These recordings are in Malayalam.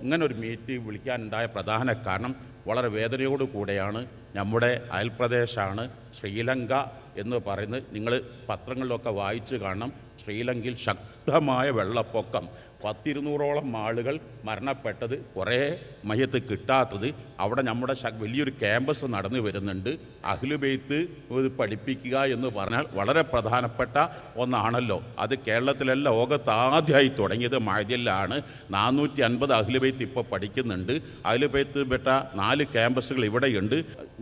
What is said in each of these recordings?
ഇങ്ങനൊരു മീറ്റിംഗ് വിളിക്കാനുണ്ടായ പ്രധാന കാരണം വളരെ വേദനയോടു കൂടെയാണ്. നമ്മുടെ അയൽപ്രദേശമാണ് ശ്രീലങ്ക എന്ന് പറയുന്നത്. നിങ്ങൾ പത്രങ്ങളിലൊക്കെ വായിച്ച് കാണണം. ശ്രീലങ്കയിൽ ശക്തമായ വെള്ളപ്പൊക്കം, 100-200ഓളം ആളുകൾ മരണപ്പെട്ടത്, കുറേ മയ്യത്ത് കിട്ടാത്തത്. അവിടെ നമ്മുടെ വലിയൊരു ക്യാമ്പസ് നടന്നു വരുന്നുണ്ട്. അഹ്ലുബൈത്ത് പഠിപ്പിക്കുക എന്ന് പറഞ്ഞാൽ വളരെ പ്രധാനപ്പെട്ട ഒന്നാണല്ലോ. അത് കേരളത്തിലല്ല, ലോകത്ത് ആദ്യമായി തുടങ്ങിയത് മഅദിലാണ്. 450 അഹ്ലുബൈത്ത് ഇപ്പോൾ പഠിക്കുന്നുണ്ട്. അഹ്ലുബൈത്ത് പെട്ട 4 ക്യാമ്പസുകൾ ഇവിടെയുണ്ട്.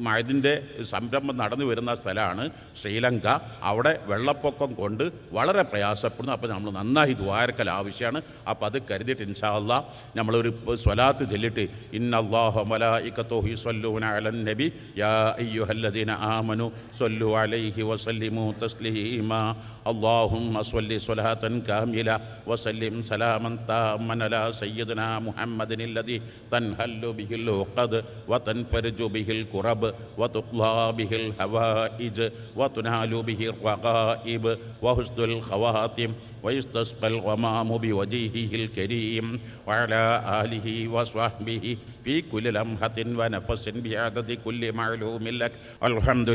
മഅദിൻ്റെ സംരംഭം നടന്നു വരുന്ന സ്ഥലമാണ് ശ്രീലങ്ക. അവിടെ വെള്ളപ്പൊക്കം കൊണ്ട് വളരെ പ്രയാസപ്പെടുന്നു. അപ്പോൾ നമ്മൾ നന്നായി ദ്വാരക്കൽ ആവശ്യമാണ്. അപ്പോൾ അത് കരുതിയിട്ട് ഇൻഷാ അല്ലാഹ് നമ്മളൊരു സ്വലാത്ത് ചൊല്ലിട്ട്, ഇന്നല്ലാഹ മലായികതുഹു യുസല്ലൂന അലൻ നബി യാ അയ്യുഹല്ലദീന ആമനു സ്വല്ലു അലൈഹി വസല്ലിമു തസ്ലീമാ അല്ലാഹുമ്മ സ്വല്ലി സ്വലാത്തൻ കാമില വസല്ലിം സലാമൻ താമ്മൻ അലാ സയ്യിദിനാ മുഹമ്മദിനില്ലദീ തൻഹല്ലു ബിഹിൽ ഉഖദ് വതൻഫർജു ബിഹിൽ ഖുറബ് വതുഖ്ലാ ബിഹിൽ ഹവായിജ് വതുനാലു ബിഹിർ റഖായിബ് വഹുസ്നുൽ ഖവാതിം ويستسقى الغمام بوجهه الكريم وعلى آله وصحبه في كل لمحة ونفس بعدد كل معلوم لك. الحمد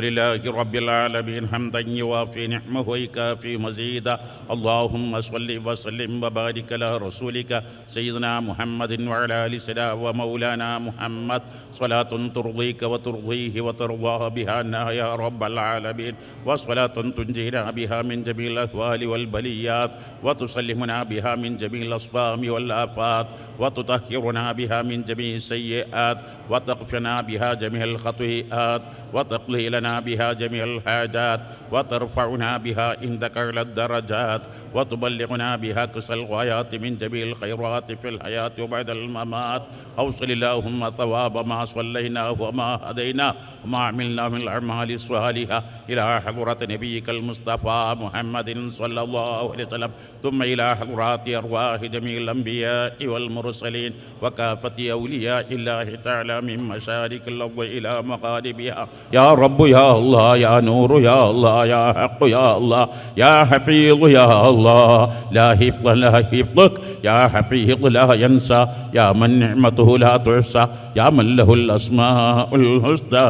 لله رب العالمين حمدا يوافي نعمه ويكافي مزيدا. اللهم صل وسلم وبارك على رسولك سيدنا محمد وعلى آل سيدنا ومولانا محمد صلاة ترضيك وترضيه وترضى بها يا رب العالمين، وصلاة تنجينا بها من جميع الأهوال والبليات، وتسلمنا بها من جميع الأصفام والآفات، وتطهرنا بها من جميع السيئات، وتغفرنا بها جميع الخطيئات، وتقضي لنا بها جميع الحاجات، وترفعنا بها عندك على الدرجات، وتبلغنا بها أقصى الغايات من جميع الخيرات في الحياة وبعد الممات. أوصل اللهم ثواب ما صلينا وما هدينا وما عملنا من الأعمال الصالحة إلى حضرة نبيك المصطفى محمد صلى الله عليه وسلم، ثم إلى حضرات أرواح جميع الأنبياء والمرسلين وكافة أولياء الله تعالى من مشارق الأرض إلى مغاربها. يا رب يا الله، يا نور يا الله، يا حق يا الله، يا حفيظ يا الله، لا حفظ لا حفظك، يا حفيظ لا ينسى، يا من نعمته لا تحصى، يا من له الأسماء الحسنى،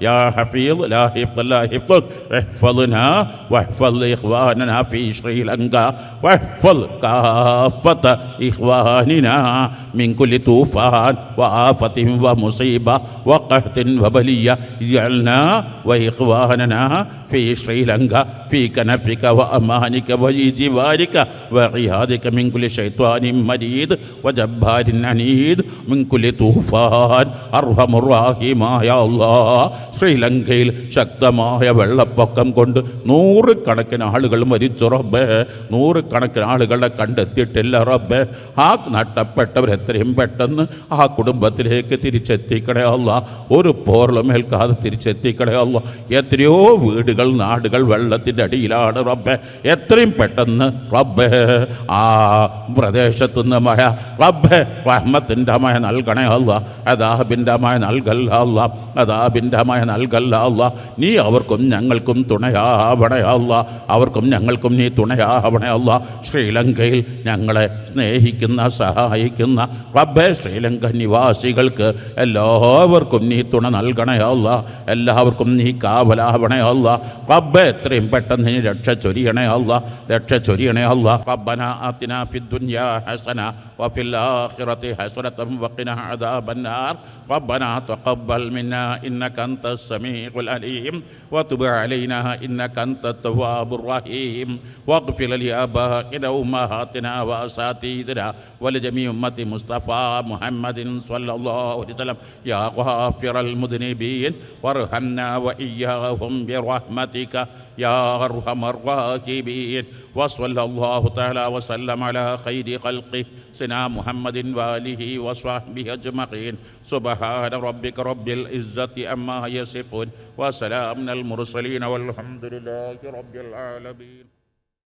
يا حفيظ لا حفظ لا حفظك. احفظنا واحفظ إخواننا في سريلانكا، واحفظ كافة إخواننا من كل طوفان وآفة ومصيبة وقحط وبلية. اجعلنا وإخواننا في سريلانكا في كنفك وأمانك وجوارك وعيادك من كل شيطان مريد وجبار عنيد من كل طوفان. أرحم الراحمين يا الله. ശ്രീലങ്കയിൽ ശക്തമായ വെള്ളപ്പൊക്കം കൊണ്ട് 100 കണക്കിന് ആളുകൾ മരിച്ചു റബ്ബേ. 100 കണക്കിന് ആളുകളെ കണ്ടെത്തിയിട്ടില്ല റബ്ബേ. ആ നഷ്ടപ്പെട്ടവർ എത്രയും പെട്ടെന്ന് ആ കുടുംബത്തിലേക്ക് തിരിച്ചെത്തിക്കണേ അല്ല. ഒരു പോർലമേൽക്കാതെ തിരിച്ചെത്തിക്കണേ അല്ല. എത്രയോ വീടുകൾ നാടുകൾ വെള്ളത്തിൻ്റെ അടിയിലാണ് റബ്ബേ. എത്രയും പെട്ടെന്ന് റബ്ബേ ആ പ്രദേശത്തുനിന്ന് മഴ റബ്ബേ റഹ്മത്തിൻ്റെ മഴ നൽകണേ അല്ല. അദാബിൻ്റെ മഴ നൽകല്ല അല്ല. അദാബിൻ്റെ മഴ നൽകല്ല അല്ല. നീ അവർക്കും ഞങ്ങൾക്കും തുണയാവണേ അല്ല. അവർക്കും ഞങ്ങൾക്കും നീ തുണയാവണേ അല്ല. ശ്രീലങ്കയിൽ ഞങ്ങളെ സ്നേഹിക്കുന്ന സഹായിക്കുന്ന റബ്ബേ ശ്രീലങ്ക നിവാസികൾക്ക് എല്ലാവർക്കും നീ തുണ നൽകണേ അല്ല. എല്ലാവർക്കും നീ കാവലാവണേ അല്ല. റബ്ബേ എത്രയും പെട്ടെന്ന് നീ രക്ഷ ചൊരിയണേ അല്ല. രക്ഷ ചൊരിയണേ അല്ല. റബ്ബനാ ആതിനാ ഫിദ്ദുനിയാ ഹസന വഫിൽ ആഖിറതി ഹസനതൻ വഖിനാ അദാബന്നാർ. റബ്ബനാ തഖബ്ബൽ മിന്നാ ഇന്നക അൻതസ് സമീഉൽ അലീം വതുബ് അലൈനാ ഇന്നക അൻതത് തവ്വാബുർ റഹീം. വഗ്ഫിർ ലി ആബാഇനാ വഉമ്മഹാതിനാ വഅസാതീദിനാ വലജമീഇ ഉമ്മത്തി മുസ്തഫ മുഹമ്മദിൻ സ്വല്ലല്ലാഹു അലൈഹി വസല്ലം. യാ ഗാഫിറൽ മുദ്നിബീൻ വർഹംനാ വഇയ്യാഹും ബിറഹ്മതിക യാ അർഹമർ റാഹിമീൻ. വസല്ലല്ലാഹു തആല വസല്ലം അലാ ഖൈരി ഖൽഖി സന മുഹമ്മദിൻ വആലിഹി വസ്വഹ്ബിഹി അജ്മഈൻ. സുബ്ഹാന റബ്ബിക റബ്ബിൽ ഇസ്സതി അമ്മാ യസിഫൂൻ വസലാമുൽ മുർസലീൻ വൽഹംദുലില്ലാഹി റബ്ബിൽ ആലമീൻ.